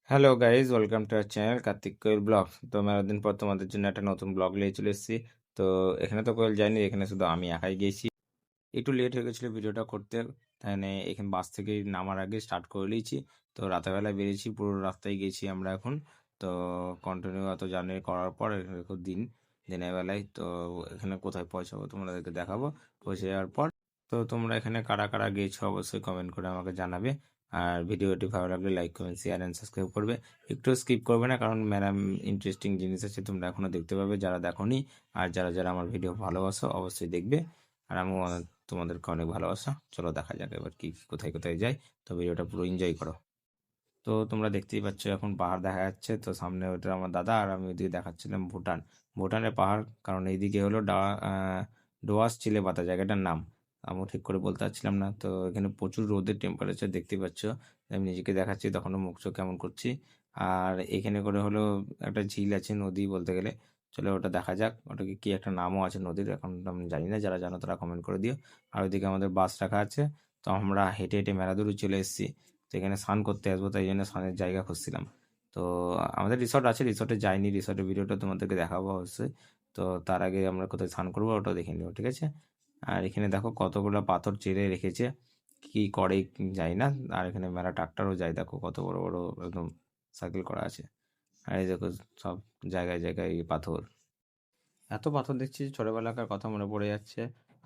Hello guys, welcome to our channel Kartik Koyel blog. তো মেলা দিন পর তোমাদের জন্য একটা নতুন ব্লগ নিয়ে চলে এসেছি। তো এখানে তো কোয়েল যায়নি, এখানে শুধু আমি একাই গিয়েছি। একটু লেট হয়ে গেছিলো ভিডিওটা করতে, তাই এখানে বাস থেকে নামার আগে স্টার্ট করে নিয়েছি। তো রাতেরবেলায় বেরিয়েছি, পুরো রাস্তায় গেছি আমরা এখন। তো কন্টিনিউ এত জার্নি করার পর এখন দিনের বেলায় তো এখানে কোথায় পৌঁছাবো তোমাদেরকে দেখাবো পৌঁছে যাওয়ার পর। তো তোমরা এখানে কারা কারা গিয়েছো অবশ্যই কমেন্ট করে আমাকে জানাবে। আর ভিডিওটি ভালো লাগলে like comment share and subscribe করবে। একটু স্কিপ করবে না, কারণ ম্যাডাম ইন্টারেস্টিং জিনিস আছে, তোমরা এখনও দেখতে পাবে যারা দেখোনি। আর যারা যারা আমার ভিডিও ভালোবাসো অবশ্যই দেখবে। আর আমিও তোমাদেরকে অনেক ভালোবাসা। চলো দেখা যাক এবার কি কোথায় কোথায় যাই। তো ভিডিওটা পুরো এনজয় করো। তো তোমরা দেখতেই পাচ্ছ এখন পাহাড় দেখা যাচ্ছে। তো সামনে ওটা আমার দাদা, আর আমি ওইদিকে দেখাচ্ছিলাম ভুটান। ভুটানের পাহাড়, কারণ এইদিকে হলো ডোয়াস চিলেপাতা জায়গাটার নাম। আমিও ঠিক করে বলতে পারছিলাম না। তো এখানে প্রচুর রোদের টেম্পারেচার দেখতে পাচ্ছ। আমি নিজেকে দেখাচ্ছি, তখনও মুখ চোখ কেমন করছি। আর এখানে করে হলো একটা ঝিল আছে, নদী বলতে গেলে। চলো ওটা দেখা যাক, ওটাকে কি একটা নামও আছে নদীর, এখন আমি জানি না, যারা জানো তারা কমেন্ট করে দিও। আর ওইদিকে আমাদের বাস রাখা আছে। তো আমরা হেঁটে হেঁটে মেলা দূরে চলে এসেছি। তো এখানে স্নান করতে আসবো, তাই জন্য স্নানের জায়গা খুঁজছিলাম। তো আমাদের রিসর্ট আছে, রিসর্টে যাইনি, রিসর্টের ভিডিওটা তোমাদেরকে দেখাবো অবশ্যই। তো তার আগে আমরা কোথায় স্নান করবো ওটাও দেখে নিবো, ঠিক আছে। আর এখানে দেখো কতগুলো পাথর চেড়ে রেখেছে, কি করে যাই না। আর এখানে মেলা ট্রাক্টরও যায়, দেখো কত বড় বড় একদম সার্কেল করা আছে। আর এই দেখো সব জায়গায় জায়গায় এই পাথর। এত পাথর দেখছি ছোটবেলাকার কথা মনে পড়ে যাচ্ছে।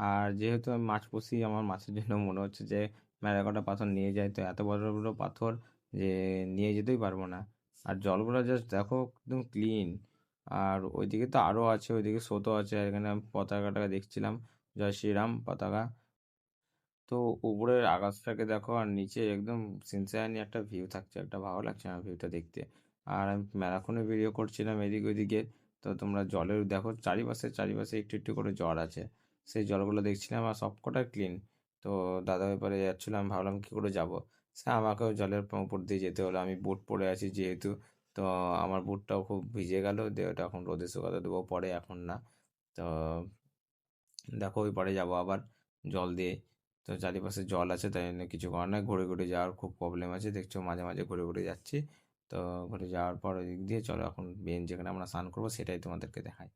আর যেহেতু আমি মাছ পুষি, আমার মাছের জন্য মনে হচ্ছে যে মেলা কটা পাথর নিয়ে যায়। তো এত বড় বড় পাথর যে নিয়ে যেতেই পারবো না। আর জলগুলো জাস্ট দেখো একদম ক্লিন। আর ওইদিকে তো আরও আছে, ওইদিকে স্রোতও আছে। আর এখানে আমি পতাকাটা দেখছিলাম, জয় শ্রীরাম পতাকা। তো উপরের আকাশটাকে দেখো, আর নিচে একদম সিনসায়ানি একটা ভিউ থাকছে, একটা ভালো লাগছে আমার ভিউটা দেখতে। আর আমি মেলাখনে ভিডিও করছিলাম এদিক ওইদিকে। তো তোমরা জলের দেখো চারিপাশে চারিপাশে একটু একটু করে জল আছে, সেই জলগুলো দেখছিলাম আর সবকটা ক্লিন। তো দাদা ব্যাপারে যাচ্ছিলাম, আমি ভাবলাম কী করে যাব। সে আমাকেও জলের উপর দিয়ে যেতে হলো, আমি বুট পরে আছি যেহেতু। তো আমার বুটটাও খুব ভিজে গেল, দেহটা এখন রোদে শুকাতে দেবো পরে, এখন না। তো দেখো ওই পারে যাবো আবার জল দিয়ে। তো চারিপাশে জল আছে, তাই জন্য কিছু করার নাই, ঘুরে ঘুরে যাওয়ার খুব প্রবলেম আছে, দেখছো মাঝে মাঝে ঘুরে ঘুরে যাচ্ছি। তো ঘুরে যাওয়ার পর ওই দিক দিয়ে চলো এখন মেন যেখানে আমরা স্নান করবো সেটাই তোমাদেরকে দেখাই।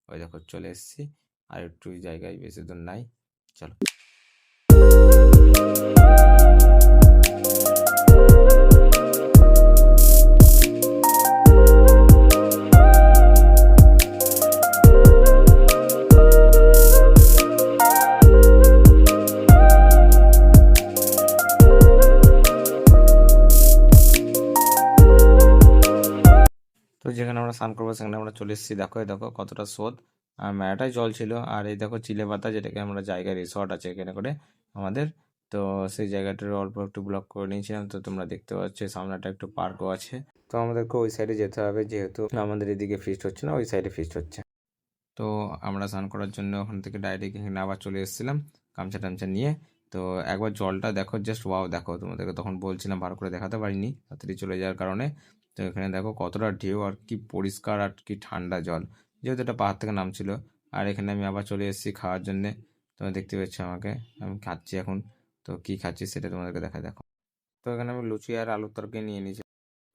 ওই দেখো চলে এসেছি, আর একটু জায়গায় বেশি দূর নাই, চলো। তো যেখানে আমরা স্নান করবো সেখানে আমরা চলে এসেছি, দেখো এই দেখো কতটা স্রোত। আর মেলাটাই জল ছিল। আর এই দেখো চিলে পাতা, যেটাকে আমরা জায়গায় রিসর্ট আছে এখানে করে আমাদের। তো সেই জায়গাটার অল্প একটু ব্লক করে নিয়েছিলাম। তো তোমরা দেখতে পাচ্ছ সামনেটা একটু পার্কও আছে। তো আমাদেরকে ওই সাইডে যেতে হবে, যেহেতু আমাদের এদিকে ফিস্ট হচ্ছে না, ওই সাইডে ফিস্ট হচ্ছে। তো আমরা স্নান করার জন্য ওখান থেকে ডাইরেক্ট এখানে আবার চলে এসেছিলাম গামছা টামছা নিয়ে। তো একবার জলটা দেখো, জাস্ট ওয়াও দেখো, তোমাদেরকে তখন বলছিলাম ভালো করে দেখাতে পারিনি তাড়াতাড়ি চলে যাওয়ার কারণে। তো এখানে দেখো কতটা ঢেউ, আর কি পরিষ্কার আর কি ঠান্ডা জল, যেহেতু এটা পাহাড় থেকে নামছিল। আর এখানে আমি আবার চলে এসেছি খাওয়ার জন্যে। তোমরা দেখতে পাচ্ছ আমাকে, আমি খাচ্ছি এখন। তো কী খাচ্ছি সেটা তোমাদেরকে দেখায়, দেখো। তো এখানে আমি লুচি আর আলুর তরকারি নিয়ে নিয়েছি।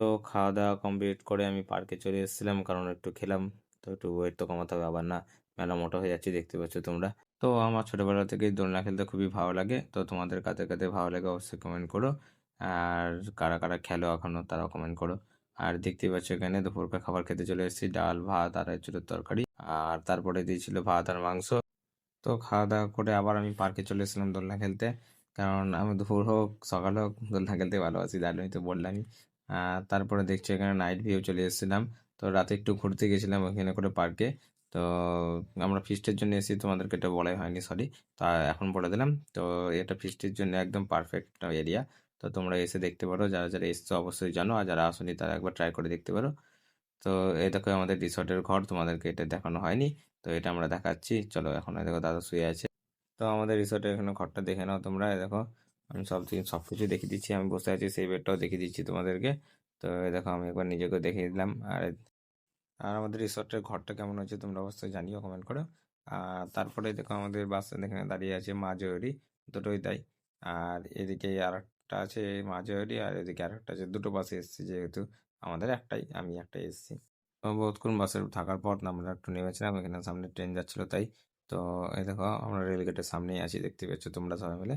তো খাওয়া দাওয়া কমপ্লিট করে আমি পার্কে চলে এসেছিলাম, কারণ একটু খেলাম। তো একটু ওয়েট তো কমাতে হবে, আবার না মেলা মোটা হয়ে যাচ্ছে, দেখতে পাচ্ছ তোমরা। তো আমার ছোটোবেলা থেকেই দোলনা খেলতে খুবই ভালো লাগে। তো তোমাদের কাদের কাদের ভালো লাগে অবশ্যই কমেন্ট করো। আর কারা কারা খেলো এখনও তারাও কমেন্ট করো। আর দেখতেই পাচ্ছ এখানে দুপুরকার খাবার খেতে চলে এসেছি, ডাল ভাত আর এঁচোড়ের তরকারি। আর তারপরে দিয়েছিল ভাত আর মাংস। তো খাওয়া দাওয়া করে আবার আমি পার্কে চলে এসেছিলাম দোলনা খেলতে, কারণ আমি দুপুর হোক সকাল হোক দোলনা খেলতে ভালোবাসি, জানোই তো বললামই। তারপরে দেখছি এখানে নাইট ভিউ চলে এসেছিলাম। তো রাতে একটু ঘুরতে গেছিলাম ওখানে করে পার্কে। তো আমরা ফিস্টের জন্য এসেছি, তোমাদেরকে এটা বলাই হয়নি, সরি। তা এখন বলে দিলাম। তো এটা ফিস্টের জন্য একদম পারফেক্ট এরিয়া। তো তোমরা এসে দেখতে পারো, যারা যারা এসছো অবশ্যই জানো, আর যারা আসনি তারা একবার ট্রাই করে দেখতে পারো। তো এই দেখো আমাদের রিসর্টের ঘর, তোমাদেরকে এটা দেখানো হয়নি। তো এটা আমরা দেখাচ্ছি, চলো। এখন এই দেখো দাদা শুয়ে আছে। তো আমাদের রিসর্টের এখানে ঘরটা দেখে নাও তোমরা, এই দেখো। আমি সব কিছু দেখিয়ে দিচ্ছি, আমি বসে আছি সেই বেডটাও দেখিয়ে দিচ্ছি তোমাদেরকে। তো এই দেখো আমি একবার নিজেকে দেখিয়ে দিলাম। আর আর আমাদের রিসর্টের ঘরটা কেমন হয়েছে তোমরা অবশ্যই জানিও কমেন্ট করো। আর তারপরে দেখো আমাদের বাস এখানে দাঁড়িয়ে আছে মা জয়রি, দুটোই তাই। আর এদিকে আর একটা আছে মা জয়রি, আর এদিকে আর একটা আছে, দুটো বাসে এসেছে যেহেতু। আমাদের একটাই, আমি একটাই এসেছি। তো বহুতক্ষণ বাসে থাকার পর আমরা একটু নেমেছিলাম, এখানে সামনে ট্রেন যাচ্ছিল তাই। তো এই দেখো আমরা রেলগেটের সামনেই আছি, দেখতে পাচ্ছ তোমরা সবাই মিলে।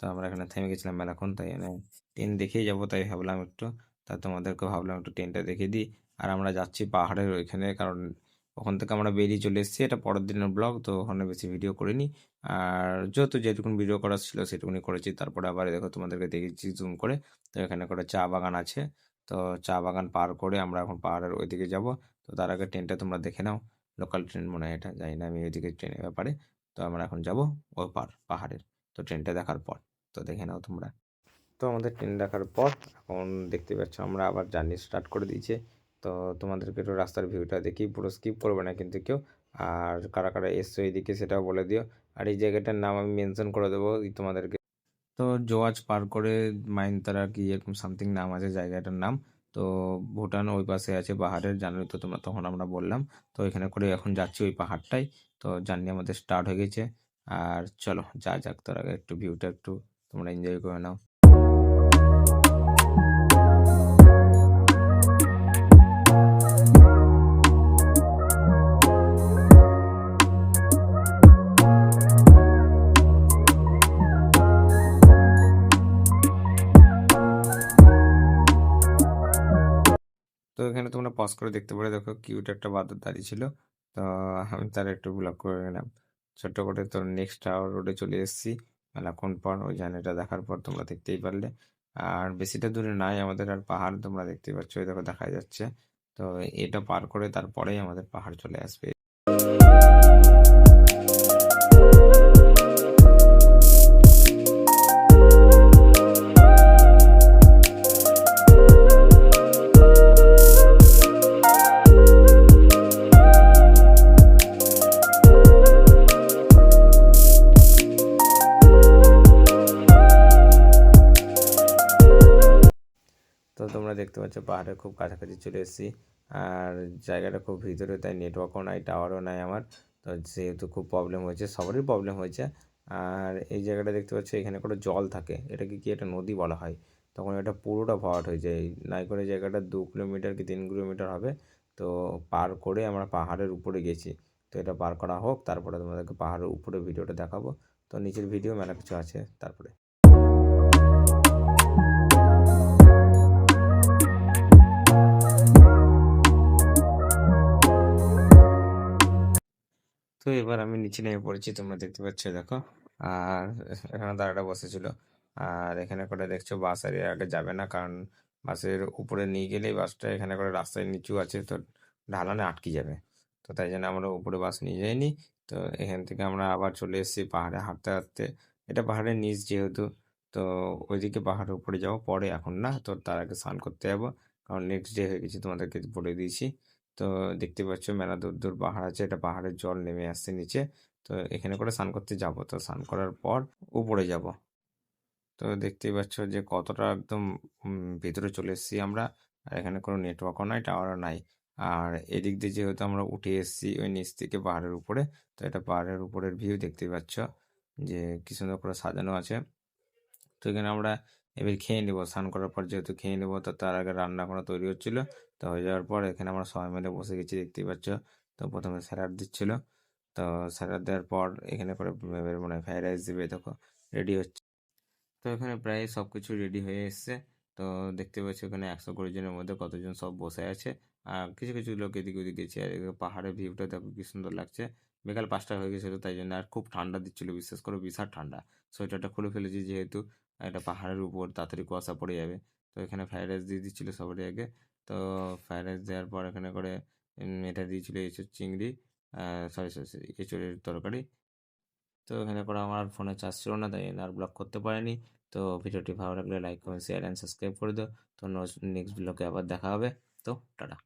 তো আমরা এখানে থেমে গেছিলাম মেলাক্ষণ, তাই এখানে ট্রেন দেখেই যাবো তাই ভাবলাম একটু, তা তোমাদেরকে ভাবলাম একটু ট্রেনটা দেখিয়ে দিই। আর আমরা যাচ্ছি পাহাড়ের ওইখানে, কারণ ওখান থেকে আমরা বেরিয়ে চলে এসেছি, এটা পরের দিনের ব্লগ, তো ওখানে বেশি ভিডিও করিনি। আর যেহেতু যেটুকুন ভিডিও করার ছিল সেটুকুনি করেছি, তারপরে আবার দেখো তোমাদেরকে দেখেছি জুম করে। তো এখানে করে চা বাগান আছে, তো চা বাগান পার করে আমরা এখন পাহাড়ের ওইদিকে যাব। তো তার আগে ট্রেনটা তোমরা দেখে নাও, লোকাল ট্রেন মনে হয় এটা, জানি না আমি ওইদিকে ট্রেনের ব্যাপারে। তো আমরা এখন যাব ওই পাহাড়ের, তো ট্রেনটা দেখার পর, তো দেখে নাও তোমরা। তো আমাদের ট্রেন দেখার পর এখন দেখতে পাচ্ছ আমরা আবার জার্নি স্টার্ট করে দিয়েছে। তো তোমাদেরকে একটু রাস্তার ভিউটা দেখি, পুরো স্কিপ করবে না কিন্তু কেউ। আর কারা কারা এসছো এইদিকে সেটাও বলে দিও। আর এই জায়গাটার নাম আমি মেনশন করে দেবো তোমাদেরকে। তো জোয়াজ পার করে মাইনতারা কি এরকম সামথিং নাম আছে জায়গাটার নাম। তো ভুটান ওই পাশে আছে পাহাড়ের, জানোই তো তোমরা, তখন আমরা বললাম। তো এখানে করে এখন যাচ্ছি ওই পাহাড়টাই। তো জার্নি আমাদের স্টার্ট হয়ে গেছে। আর চলো যা যাক, তার আগে একটু ভিউটা একটু তোমরা এনজয় করে নাও। তো এখানে তোমরা পজ করে দেখতে পারো, দেখো কিউট একটা বাদর দাঁড়িয়ে ছিল। তো আমি তার একটু ব্লগ করে নিলাম ছোট্ট করে। তো নেক্সট টাওয়ার রোডে চলে এসেছি মেলাক্ষণ পর, ওই জার্নিটা দেখার পর তোমরা দেখতেই পারলে। আর বেশিটা দূরে নাই আমাদের, আর পাহাড় তোমরা দেখতেই পাচ্ছ, ওই দেখো দেখা যাচ্ছে। তো এটা পার করে তারপরেই আমাদের পাহাড় চলে আসবে। তো তোমরা দেখতে পাচ্ছ পাহাড়ের খুব কাছাকাছি চলে এসেছি। আর জায়গাটা খুব ভিতরে, তাই নেটওয়ার্কও নাই, টাওয়ারও নাই আমার। তো যেহেতু খুব প্রবলেম হয়েছে, সবারই প্রবলেম হয়েছে। আর এই জায়গাটা দেখতে পাচ্ছ, এখানে করে জল থাকে, এটাকে কি একটা নদী বলা হয়। তখন এটা পুরোটা ভরাট হয়ে যায়, নাই করে জায়গাটা 2 কিলোমিটার কি 3 কিলোমিটার হবে। তো পার করে আমরা পাহাড়ের উপরে গেছি। তো এটা পার করা হোক, তারপরে তোমাদেরকে পাহাড়ের উপরে ভিডিওটা দেখাবো। তো নিচের ভিডিও মেলা কিছু আছে তারপরে। তো এবার আমি নিচে নেমে পড়েছি, তোমরা দেখতে পাচ্ছ দেখো। আর এখানে দাদাটা বসেছিল। আর এখানে করে দেখছো বাস আর এর আগে যাবে না, কারণ বাসের উপরে নিয়ে গেলেই বাসটা এখানে করে রাস্তায় নিচু আছে, তো ঢালানে আটকে যাবে। তো তাই জন্য আমরা উপরে বাস নিয়ে যাইনি। তো এখান থেকে আমরা আবার চলে এসেছি পাহাড়ে হাঁটতে হাঁটতে। এটা পাহাড়ের নিচ যেহেতু, তো ওইদিকে পাহাড়ের উপরে যাবো পরে, এখন না। তো তার আগে স্নান করতে যাবো, কারণ নেক্সট ডে হয়ে গেছে, তোমাদেরকে বলে দিয়েছি। তো দেখতে পাচ্ছ মেলা দূর দূর পাহাড় আছে, এটা পাহাড়ের জল নেমে আসছে নিচে। তো এখানে করে স্নান করতে যাব, তো স্নান করার পর উপরে যাব। তো দেখতেই পাচ্ছ যে কতটা একদম ভিতরে চলে এসেছি আমরা। আর এখানে কোনো নেটওয়ার্কও নাই, টাওয়ারও নাই। আর এদিক দিয়ে যেহেতু আমরা উঠে এসেছি ওই নিচ থেকে পাহাড়ের উপরে, তো এটা পাহাড়ের উপরের ভিউ দেখতেই পাচ্ছ যে কি সুন্দর করে সাজানো আছে। তো এখানে আমরা এবার খেয়ে নেবো, স্নান করার পর যেহেতু খেয়ে নেবো, তো তার আগে রান্না করা তৈরি হচ্ছিল। তো হয়ে যাওয়ার পর এখানে আমরা সবাই মিলে বসে গেছি, দেখতেই পাচ্ছ। তো প্রথমে স্যালাড দিচ্ছিল, তো স্যালাড দেওয়ার পর এখানে করে এবার মনে হয় ফ্রাইড রাইস দিবে, দেখো রেডি হচ্ছে। তো এখানে প্রায় সব কিছু রেডি হয়ে এসছে। তো দেখতে পাচ্ছি ওখানে 100 কুড়ি জনের মধ্যে কতজন সব বসে আছে। আর কিছু কিছু লোক এদিক ওদিক গেছে। আর এদিকে পাহাড়ের ভিউটা দেখো কি সুন্দর লাগছে। বিকাল 5টা হয়ে গেছিলো, তাই জন্য আর খুব ঠান্ডা দিচ্ছিল, বিশেষ করে বিশাল ঠান্ডা। সোয়েটারটা খুলে ফেলেছি যেহেতু এটা পাহাড়ের উপর, তাড়াতাড়ি কুয়াশা পড়ে যাবে। তো এখানে ফ্রাইড রাইস দিয়ে দিচ্ছিলো সবারই আগে। তো ফ্রাইড রাইস দেওয়ার পর এখানে করে এটা দিয়েছিল এঁচোড় চিংড়ি, সরি সরি সরি এঁচোড়ের তরকারি। তো এখানে করে আমার ফোনে চার্জ ছিল না, তাই আর ব্লগ করতে পারিনি। তো ভিডিওটি ভালো লাগলে like comment share and subscribe করে দিও। তো নেক্সট ব্লগে আবার দেখা হবে। তো টাটা।